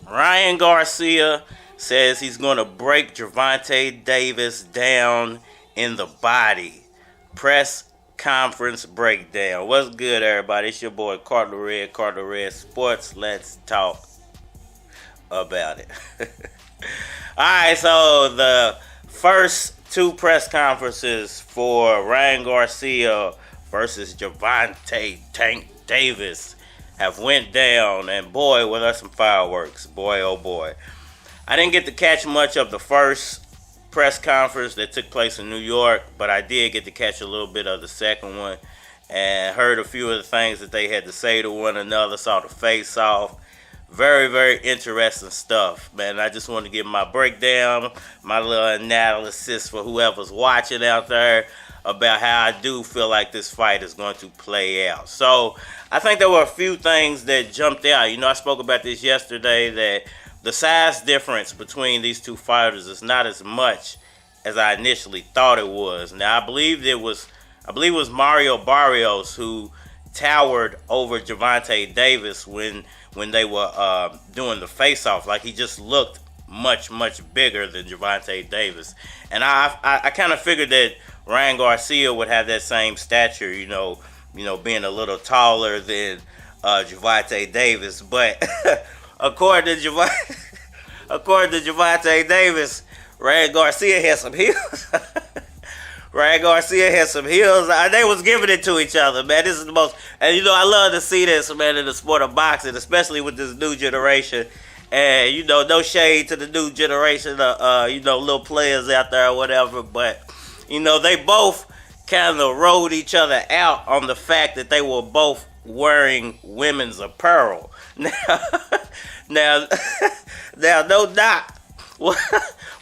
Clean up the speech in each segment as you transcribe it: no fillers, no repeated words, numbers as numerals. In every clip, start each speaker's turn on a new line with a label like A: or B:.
A: Ryan Garcia says he's going to break Gervonta Davis down in the body. Press conference breakdown. What's good, everybody? It's your boy Cardinal Red Sports. Let's talk about it. Alright, so the first two press conferences for Ryan Garcia versus Gervonta Tank Davis have went down, and boy, were there some fireworks. Boy, oh boy. I didn't get to catch much of the first press conference that took place in New York, but I did get to catch a little bit of the second one and heard a few of the things that they had to say to one another, saw the face-off. Very, very interesting stuff, man. I just want to give my breakdown, my little analysis for whoever's watching out there about how I do feel like this fight is going to play out. So, I think there were a few things that jumped out. You know, I spoke about this yesterday, that the size difference between these two fighters is not as much as I initially thought it was. Now, I believe it was Mario Barrios who towered over Gervonta Davis when they were doing the face-off. Like, he just looked much, much bigger than Gervonta Davis. And I kind of figured that Ryan Garcia would have that same stature, you know, being a little taller than Gervonta Davis. But according to Gervonta Davis, Ryan Garcia had some heels. Ryan Garcia had some heels. They was giving it to each other, man. This is the most, and you know, I love to see this, man, in the sport of boxing, especially with this new generation. And, you know, no shade to the new generation, little players out there or whatever, but, you know, they both kind of rode each other out on the fact that they were both wearing women's apparel. Now, no doubt,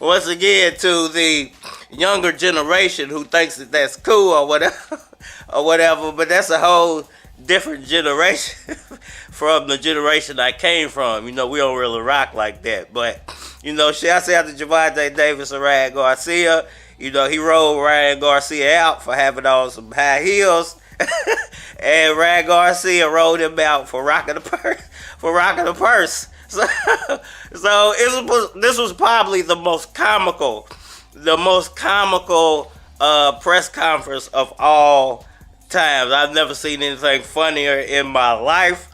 A: once again, to the younger generation who thinks that that's cool or whatever, but that's a whole different generation from the generation I came from. You know, we don't really rock like that. But, you know, shouts out to Gervonta Davis and Ryan Garcia. You know, he rolled Ryan Garcia out for having on some high heels. And Ryan Garcia rolled him out for rocking the purse. So this was probably the most comical press conference of all times. I've never seen anything funnier in my life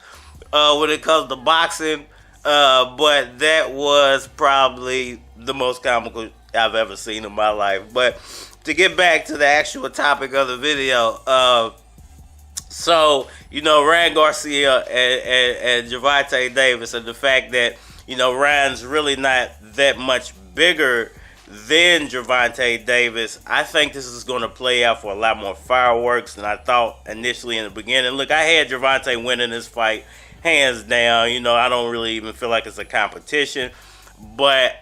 A: when it comes to boxing, but that was probably the most comical I've ever seen in my life. But to get back to the actual topic of the video, so, you know, Ryan Garcia and Gervonta Davis, and the fact that, you know, Ryan's really not that much bigger than Gervonta Davis, I think this is going to play out for a lot more fireworks than I thought initially in the beginning. Look, I had Gervonta winning this fight, hands down. You know, I don't really even feel like it's a competition. But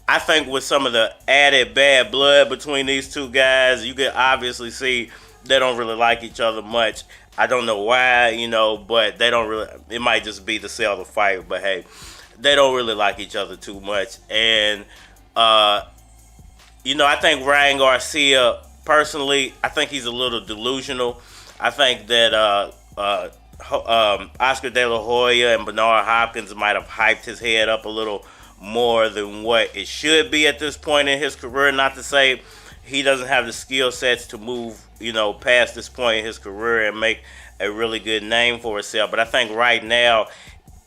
A: I think with some of the added bad blood between these two guys, you can obviously see they don't really like each other much. I don't know why, you know, but they don't really, it might just be to sell the fight, but hey, they don't really like each other too much. And, you know, I think Ryan Garcia, personally, I think he's a little delusional. I think that Oscar De La Hoya and Bernard Hopkins might have hyped his head up a little more than what it should be at this point in his career. Not to say he doesn't have the skill sets to move, you know, past this point in his career and make a really good name for himself. But I think right now,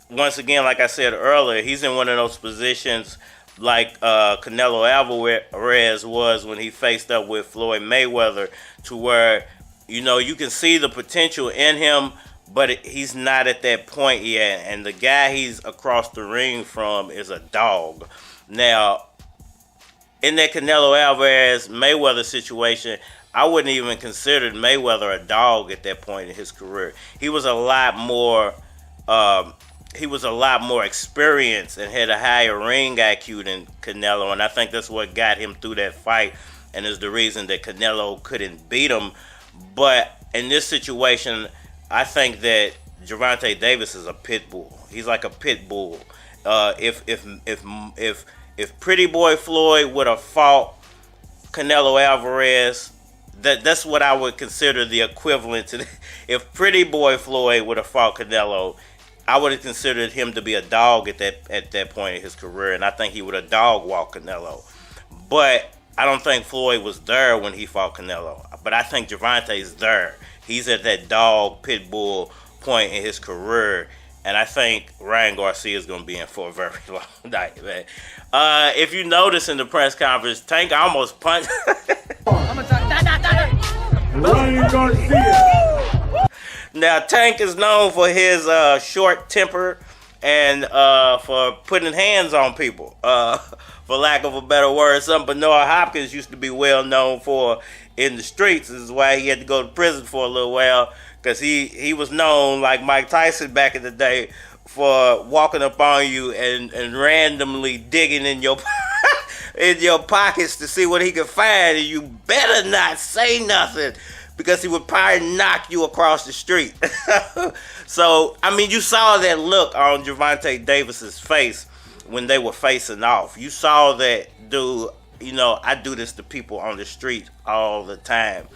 A: once again, like I said earlier, he's in one of those positions like Canelo Alvarez was when he faced up with Floyd Mayweather, to where, you know, you can see the potential in him, but he's not at that point yet. And the guy he's across the ring from is a dog. Now, in that Canelo Alvarez Mayweather situation, I wouldn't even consider Mayweather a dog at that point in his career. He was a lot more experienced and had a higher ring IQ than Canelo, and I think that's what got him through that fight, and is the reason that Canelo couldn't beat him. But in this situation, I think that Gervonta Davis is a pit bull. He's like a pit bull. If Pretty Boy Floyd would have fought Canelo Alvarez, that's what I would consider the equivalent to. If Pretty Boy Floyd would have fought Canelo, I would have considered him to be a dog at that point in his career, and I think he would have dog walked Canelo. But I don't think Floyd was there when he fought Canelo. But I think Gervonta's there. He's at that dog pit bull point in his career, and I think Ryan Garcia is going to be in for a very long night, man. If you notice in the press conference, Tank almost punched.
B: Ryan Garcia.
A: Now, Tank is known for his short temper and for putting hands on people, for lack of a better word. Something Bernard Hopkins used to be well known for in the streets. This is why he had to go to prison for a little while, because he was known, like Mike Tyson back in the day, for walking up on you and randomly digging in your in your pockets to see what he could find, and you better not say nothing, because he would probably knock you across the street. So, I mean, you saw that look on Gervonta Davis's face when they were facing off. You saw that, dude, you know, I do this to people on the street all the time,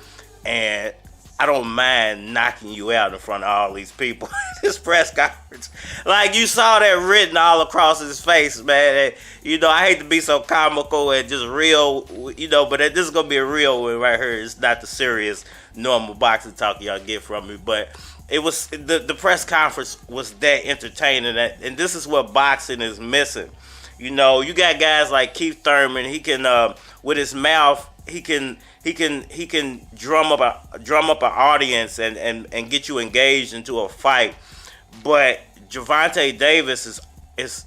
A: and I don't mind knocking you out in front of all these people in this press conference. Like, you saw that written all across his face, man. And, you know, I hate to be so comical and just real, you know, but this is going to be a real one right here. It's not the serious, normal boxing talk y'all get from me. But it was, the press conference was that entertaining. And this is what boxing is missing. You know, you got guys like Keith Thurman. He can, with his mouth, he can drum up an audience and get you engaged into a fight. But Gervonta Davis is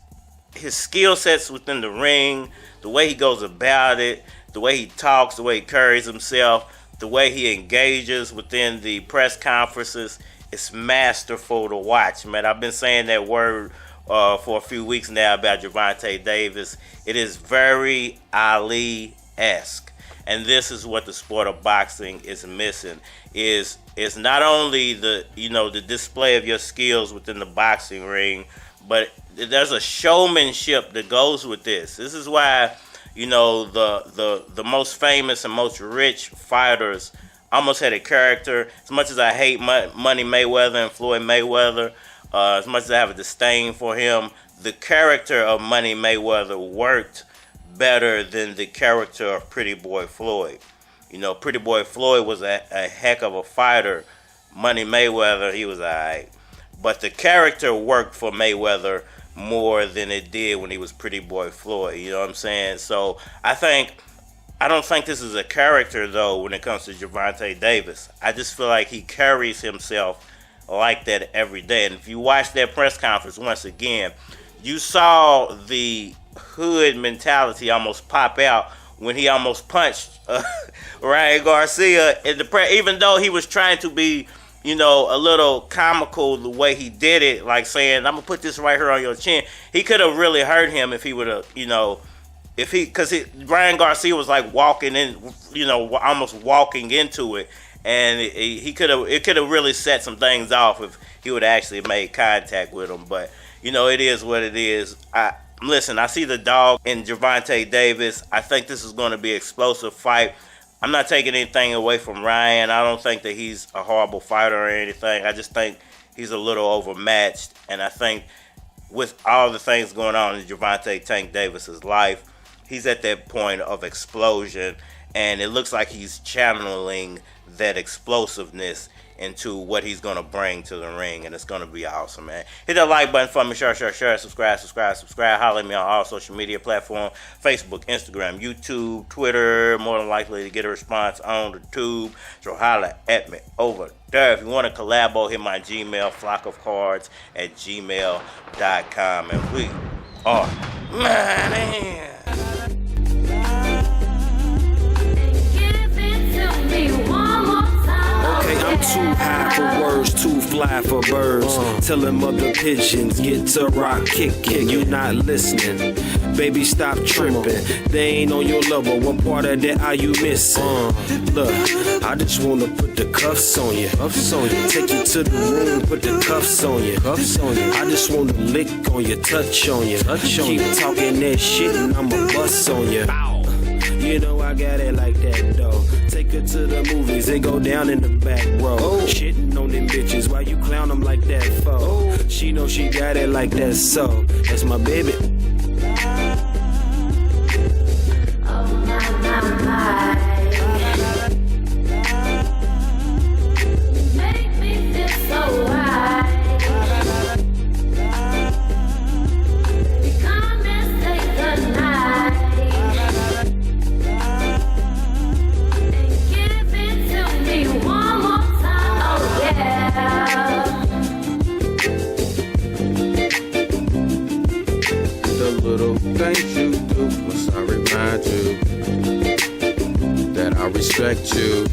A: his skill sets within the ring, the way he goes about it, the way he talks, the way he carries himself, the way he engages within the press conferences. It's masterful to watch, man. I've been saying that word for a few weeks now about Gervonta Davis. It is very Ali-esque. And this is what the sport of boxing is missing. Is not only the display of your skills within the boxing ring, but there's a showmanship that goes with this. This is why, you know, the most famous and most rich fighters almost had a character. As much as I hate Money Mayweather and Floyd Mayweather, as much as I have a disdain for him, the character of Money Mayweather worked better than the character of Pretty Boy Floyd. You know, Pretty Boy Floyd was a heck of a fighter. Money Mayweather, he was alright. But the character worked for Mayweather more than it did when he was Pretty Boy Floyd. You know what I'm saying? So I don't think this is a character, though, when it comes to Gervonta Davis. I just feel like he carries himself like that every day. And if you watch that press conference once again, you saw the hood mentality almost pop out when he almost punched Ryan Garcia in the press, even though he was trying to be, you know, a little comical the way he did it, like saying, I'm gonna put this right here on your chin. He could have really hurt him if he would have, you know, because Ryan Garcia was like walking in, you know, almost walking into it, and it could have really set some things off if he would have actually made contact with him. But, you know, it is what it is. Listen, I see the dog in Gervonta Davis. I think this is going to be an explosive fight. I'm not taking anything away from Ryan. I don't think that he's a horrible fighter or anything. I just think he's a little overmatched. And I think with all the things going on in Gervonta Tank Davis's life, he's at that point of explosion. And it looks like he's channeling that explosiveness into what he's going to bring to the ring, and it's going to be awesome, man. Hit that like button for me, share, subscribe. Holler at me on all social media platforms, Facebook, Instagram, YouTube, Twitter. More than likely to get a response on the tube, so holler at me over there. If you want to collabo, hit my Gmail, flockofcards@gmail.com, and we are Manny.
C: I'm too high for words, too fly for birds. Telling mother pigeons, get to rock, kick, you're not listening. Baby, stop tripping. They ain't on your level. What part of that are you missing? Look, I just wanna put the cuffs on you. Take you to the room, put the cuffs on you. I just wanna lick on you, touch on you. Keep talking that shit and I'ma bust on you. You know I got it like that, though. Take her to the movies, they go down in the back row. Shitting on them bitches, why you clown them like that for? She know she got it like that, so that's my baby.
D: Oh my. Make me feel so right. Come and stay the night. And give it to me one more time. Oh yeah.
E: The little things you do must I remind you that I respect you.